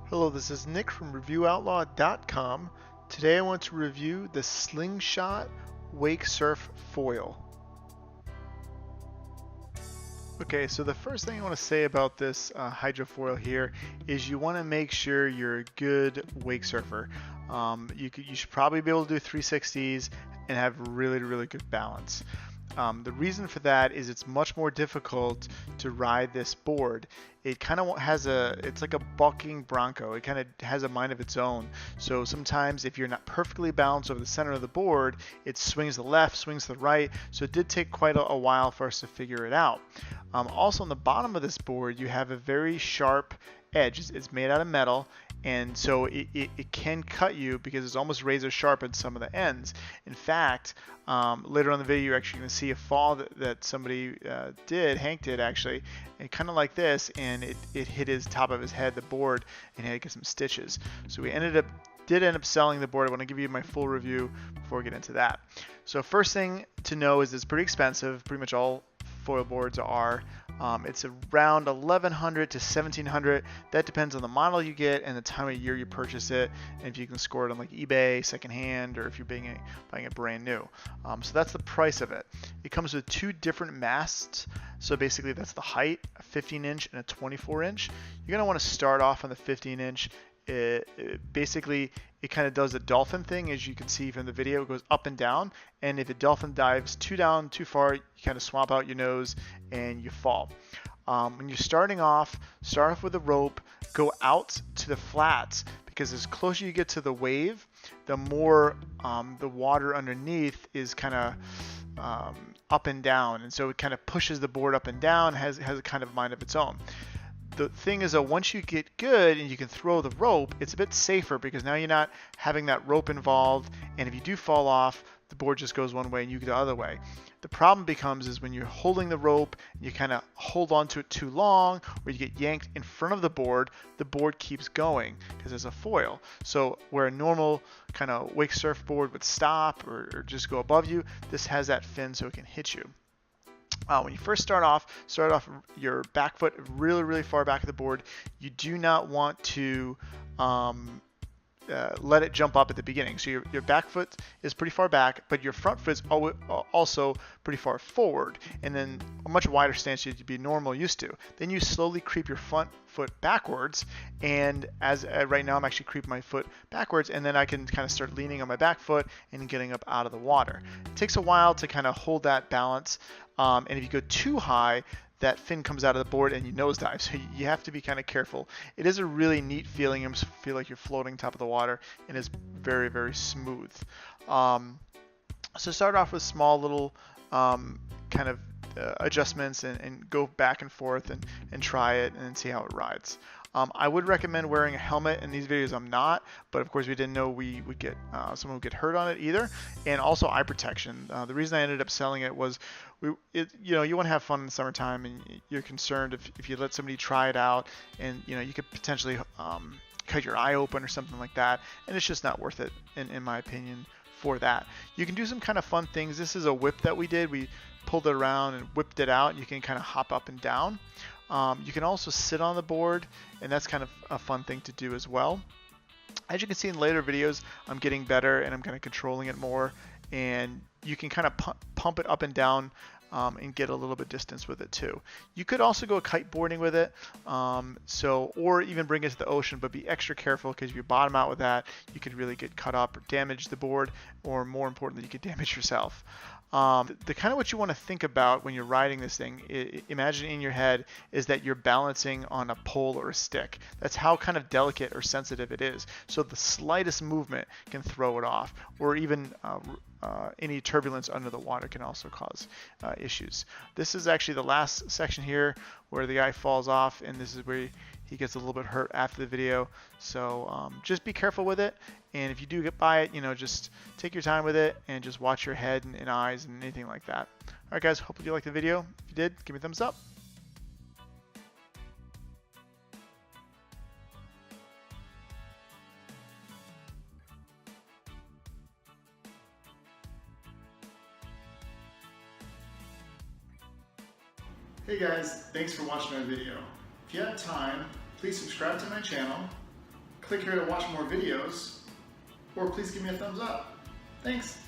Hello, this is Nick from ReviewOutlaw.com. Today I want to review the Slingshot Wakesurf Foil. Okay, so the first thing I want to say about this HydroFoil here is you want to make sure you're a good wake surfer. You should probably be able to do 360s and have really good balance. The reason for that is it's much more difficult to ride this board. It kind of has it's like a bucking bronco. It kind of has a mind of its own. So sometimes if you're not perfectly balanced over the center of the board, it swings to the left, swings to the right. So it did take quite a while for us to figure it out. Also on the bottom of this board, you have a very sharp edge. It's made out of metal, and so it can cut you because it's almost razor sharp at some of the ends. In fact, later on in the video, you're actually going to see a fall that somebody did, Hank did actually, and kind of like this, and it hit his top of his head, the board, and he had to get some stitches. So we did end up selling the board. I want to give you my full review before we get into that. So first thing to know is it's pretty expensive. Pretty much all foil boards are. It's around $1,100 to $1,700. That depends on the model you get and the time of year you purchase it, and if you can score it on like eBay, secondhand, or if you're buying it brand new. So that's the price of it. It comes with two different masts. So basically that's the height, a 15-inch and a 24-inch. You're going to want to start off on the 15-inch. Basically it kind of does the dolphin thing, as you can see from the video. It goes up and down, and if the dolphin dives too far, you kind of swap out your nose and you fall. When you're starting off, start off with a rope, go out to the flats, because as closer you get to the wave, the more the water underneath is kind of up and down, and so it kind of pushes the board up and down, has a kind of mind of its own. The thing is, though, once you get good and you can throw the rope, it's a bit safer because now you're not having that rope involved, and if you do fall off, the board just goes one way and you go the other way. The problem becomes is when you're holding the rope, you kind of hold on to it too long, or you get yanked in front of the board keeps going because it's a foil. So where a normal kind of wake surf board would stop or just go above you, this has that fin so it can hit you. When you first start off your back foot really far back of the board. You do not want to let it jump up at the beginning. So your back foot is pretty far back, but your front foot is also pretty far forward, and then a much wider stance you'd be normal used to. Then you slowly creep your front foot backwards, and as right now I'm actually creeping my foot backwards, and then I can kind of start leaning on my back foot and getting up out of the water. It takes a while to kind of hold that balance, and if you go too high, that fin comes out of the board and you nosedive, so you have to be kind of careful. It is a really neat feeling. You feel like you're floating top of the water, and it's very smooth. So start off with small little kind of adjustments and go back and forth and try it and see how it rides. I would recommend wearing a helmet. In these videos I'm not, but of course we didn't know we would get someone would get hurt on it either, and also eye protection. The reason I ended up selling it was you want to have fun in the summertime, and you're concerned if you let somebody try it out, and you could potentially cut your eye open or something like that, and it's just not worth it in my opinion for that. You can do some kind of fun things. This is a whip that we did. We pulled it around and whipped it out, and you can kind of hop up and down. You can also sit on the board, and that's kind of a fun thing to do as well. As you can see in later videos, I'm getting better and I'm kind of controlling it more, and you can kind of pump it up and down and get a little bit distance with it too. You could also go kiteboarding with it, or even bring it to the ocean, but be extra careful, because if you bottom out with that, you could really get cut up or damage the board, or more importantly, you could damage yourself. The kind of what you want to think about when you're riding this thing, imagine in your head, is that you're balancing on a pole or a stick. That's how kind of delicate or sensitive it is. So the slightest movement can throw it off, or even any turbulence under the water can also cause issues. This is actually the last section here where the guy falls off, and this is where he gets a little bit hurt after the video. So just be careful with it, and if you do get by it, just take your time with it and just watch your head and eyes and anything like that. Alright guys, hope you liked the video. If you did, give me a thumbs up. Hey guys, thanks for watching my video. If you have time, please subscribe to my channel, click here to watch more videos, or please give me a thumbs up. Thanks.